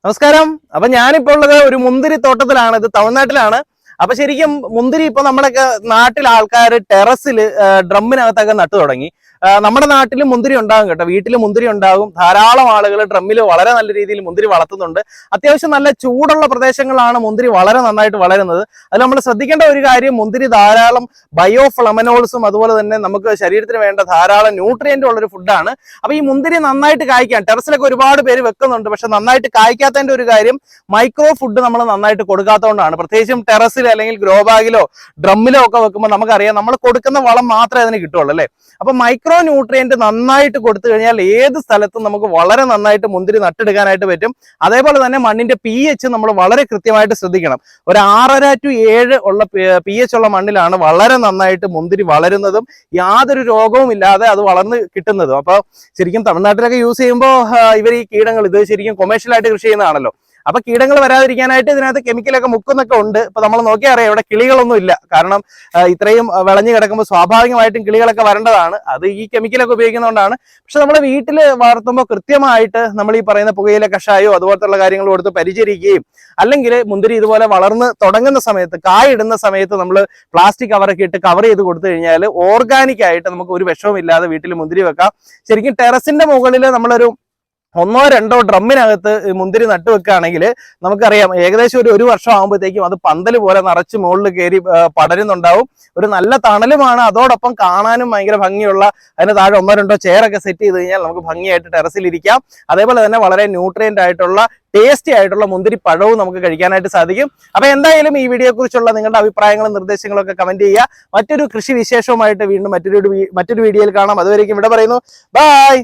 നമസ്കാരം. അപ്പൊ ഞാനിപ്പോ ഉള്ളത് ഒരു മുന്തിരി തോട്ടത്തിലാണ്. ഇത് തമിഴ്നാട്ടിലാണ്. അപ്പൊ ശരിക്കും മുന്തിരി ഇപ്പൊ നമ്മളൊക്കെ നാട്ടിൽ ആൾക്കാർ ടെറസിൽ ഡ്രമ്മിനകത്തൊക്കെ നട്ടു തുടങ്ങി. നമ്മുടെ നാട്ടിൽ മുന്തിരി ഉണ്ടാകും കേട്ടോ, വീട്ടിൽ മുന്തിരി ഉണ്ടാകും. ധാരാളം ആളുകൾ ഡ്രമ്മിൽ വളരെ നല്ല രീതിയിൽ മുന്തിരി വളർത്തുന്നുണ്ട്. അത്യാവശ്യം നല്ല ചൂടുള്ള പ്രദേശങ്ങളാണ് മുന്തിരി വളരെ നന്നായിട്ട് വളരുന്നത്. അതിൽ നമ്മൾ ശ്രദ്ധിക്കേണ്ട ഒരു കാര്യം, മുന്തിരി ധാരാളം ബയോഫ്ലമനോൾസും അതുപോലെ തന്നെ നമുക്ക് ശരീരത്തിന് വേണ്ട ധാരാളം ന്യൂട്രിയന്റും ഉള്ളൊരു ഫുഡാണ്. അപ്പൊ ഈ മുന്തിരി നന്നായിട്ട് കായ്ക്കാൻ ടെറസിലൊക്കെ ഒരുപാട് പേര് വെക്കുന്നുണ്ട്. പക്ഷെ നന്നായിട്ട് കായ്ക്കാത്തതിന്റെ ഒരു കാര്യം, മൈക്രോ ഫുഡ് നമ്മൾ നന്നായിട്ട് കൊടുക്കാത്തതുകൊണ്ടാണ്. പ്രത്യേകിച്ചും ടെറസിൽ അല്ലെങ്കിൽ ഗ്രോ ബാഗിലോ ഡ്രമ്മിലോ ഒക്കെ വെക്കുമ്പോൾ നമുക്കറിയാം നമ്മൾ കൊടുക്കുന്ന വളം മാത്രമേ അതിന് കിട്ടുള്ളൂ അല്ലേ. അപ്പൊ മൈക്രോ ന്യൂട്രിയന്റ് നന്നായിട്ട് കൊടുത്തു കഴിഞ്ഞാൽ ഏത് സ്ഥലത്തും നമുക്ക് വളരെ നന്നായിട്ട് മുന്തിരി നട്ടെടുക്കാനായിട്ട് പറ്റും. അതേപോലെ തന്നെ മണ്ണിന്റെ pH നമ്മൾ വളരെ കൃത്യമായിട്ട് ശ്രദ്ധിക്കണം. ഒരു 6.5 to 7 ഉള്ള pH ഉള്ള മണ്ണിലാണ് വളരെ നന്നായിട്ട് മുന്തിരി വളരുന്നതും യാതൊരു രോഗവും ഇല്ലാതെ അത് വളർന്ന് കിട്ടുന്നതും. അപ്പൊ ശരിക്കും തമിഴ്നാട്ടിലൊക്കെ യൂസ് ചെയ്യുമ്പോൾ ഇവർ ഈ കീടങ്ങൾ, ഇത് ശരിക്കും കൊമേഴ്ഷ്യലായിട്ട് കൃഷി ചെയ്യുന്നതാണല്ലോ. അപ്പൊ കീടങ്ങൾ വരാതിരിക്കാനായിട്ട് ഇതിനകത്ത് കെമിക്കലൊക്കെ മുക്കുന്നൊക്കെ ഉണ്ട്. ഇപ്പൊ നമ്മൾ നോക്കിയാൽ അറിയാം ഇവിടെ കിളികളൊന്നും ഇല്ല. കാരണം ഇത്രയും വിളഞ്ഞു കിടക്കുമ്പോൾ സ്വാഭാവികമായിട്ടും കിളികളൊക്കെ വരേണ്ടതാണ്. അത് ഈ കെമിക്കലൊക്കെ ഉപയോഗിക്കുന്നതുകൊണ്ടാണ്. പക്ഷെ നമ്മൾ വീട്ടിൽ വളർത്തുമ്പോൾ കൃത്യമായിട്ട് നമ്മൾ ഈ പറയുന്ന പുകയില കഷായോ അതുപോലത്തുള്ള കാര്യങ്ങൾ കൊടുത്ത് പരിചരിക്കുകയും, അല്ലെങ്കിൽ മുന്തിരി ഇതുപോലെ വളർന്ന് തുടങ്ങുന്ന സമയത്ത്, കായിടുന്ന സമയത്ത് നമ്മൾ പ്ലാസ്റ്റിക് കവറൊക്കെ ഇട്ട് കവർ ചെയ്ത് കൊടുത്തു കഴിഞ്ഞാൽ ഓർഗാനിക് ആയിട്ട് നമുക്ക് ഒരു വിഷവും ഇല്ലാതെ വീട്ടിൽ മുന്തിരി വെക്കാം. ശരിക്കും ടെറസിന്റെ മുകളിൽ നമ്മളൊരു 1 or 2 ഡ്രമ്മിനകത്ത് മുന്തിരി നട്ടുവെക്കുകയാണെങ്കിൽ നമുക്കറിയാം ഏകദേശം ഒരു വർഷം ആകുമ്പോഴത്തേക്കും അത് പന്തൽ പോലെ നിറച്ച് മുകളിൽ കയറി പടരുന്നുണ്ടാവും. ഒരു നല്ല തണലുമാണ്, അതോടൊപ്പം കാണാനും ഭയങ്കര ഭംഗിയുള്ള, അതിന് താഴെ 1 or 2 ചെയറൊക്കെ സെറ്റ് ചെയ്ത് കഴിഞ്ഞാൽ നമുക്ക് ഭംഗിയായിട്ട് ടെറസിൽ ഇരിക്കാം. അതേപോലെ തന്നെ വളരെ ന്യൂട്രിയന്റ് ആയിട്ടുള്ള ടേസ്റ്റി ആയിട്ടുള്ള മുന്തിരി പഴവും നമുക്ക് കഴിക്കാനായിട്ട് സാധിക്കും. അപ്പൊ എന്തായാലും ഈ വീഡിയോയെ കുറിച്ചുള്ള നിങ്ങളുടെ അഭിപ്രായങ്ങളും നിർദ്ദേശങ്ങളും ഒക്കെ കമന്റ് ചെയ്യുക. മറ്റൊരു കൃഷി വിശേഷവുമായിട്ട് വീണ്ടും മറ്റൊരു വീഡിയോയിൽ കാണാം. അതുവരേക്കും ഇവിടെ പറയുന്നു ബൈ.